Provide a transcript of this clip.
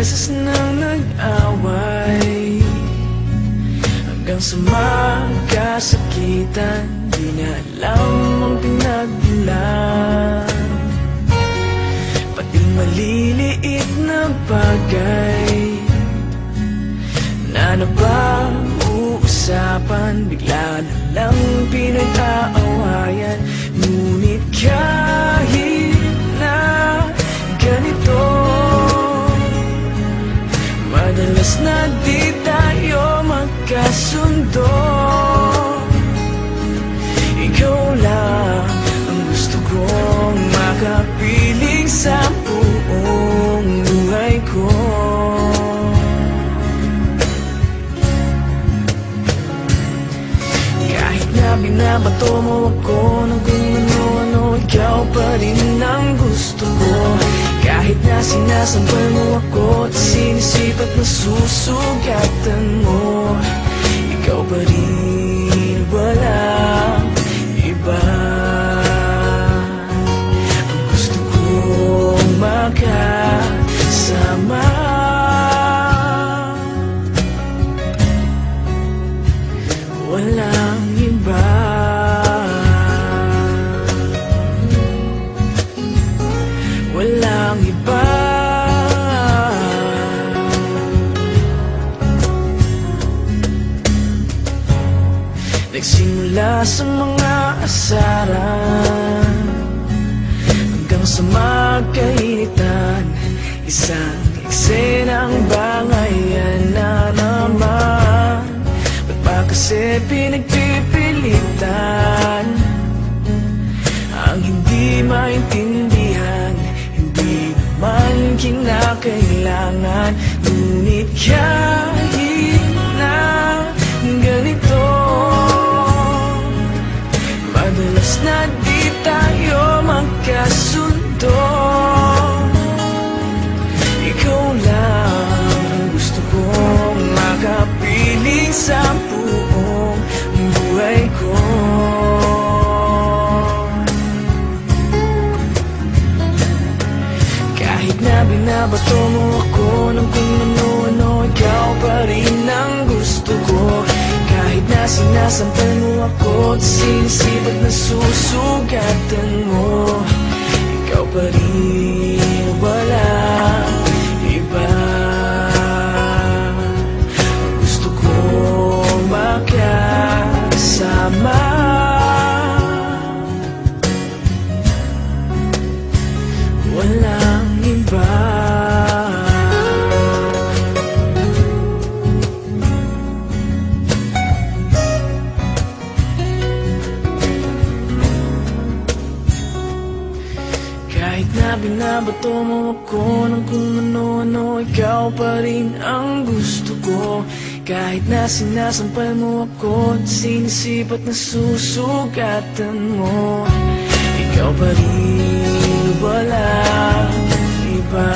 beses nang nag-away, hanggang sa magkasakitan. Di niya alam ang pinagmulan, pati maliliit na bagay na napag-uusapan, bigla na lang pinag-aawayan. Ngunit kahit na ganito, madalas na di tayo magkasundo. Ikaw lang ang gusto kong makapiling sa buong buhay ko. Kahit na binabato mo ako ng kung ano-ano, ikaw pa rin ang gusto ko. Kahit na sinasampal mo ako at sinisipat na susugatan mo, ikaw pa rin, walang iba. Ang gusto kong makasama, walang iba. Walang iba. Nagsimula sa mga asaran hanggang sa magkainitan, isang eksenang bangayan na naman. Ba't ba kasi pinagpipilitan ang hindi maintindihan? Hindi naman kinakailangan. Ngunit kahit na ganito, madalas na di tayo magkasundo. Ikaw lang ang gusto kong makapiling sa buong buhay ko. Kahit na binabato mo ako ng kung ano-ano, ikaw pa rin ang gusto ko. Kahit na sinasampal mo ako at sinisipat na susugatan mo, ikaw pa rin, walang iba. Gusto kong makasama, walang iba. Kahit na binabato mo ako ng kung ano-ano, ikaw pa rin ang gusto ko. Kahit na sinasampal mo ako at sinisipat na susugatan mo, ikaw pa rin, walang iba.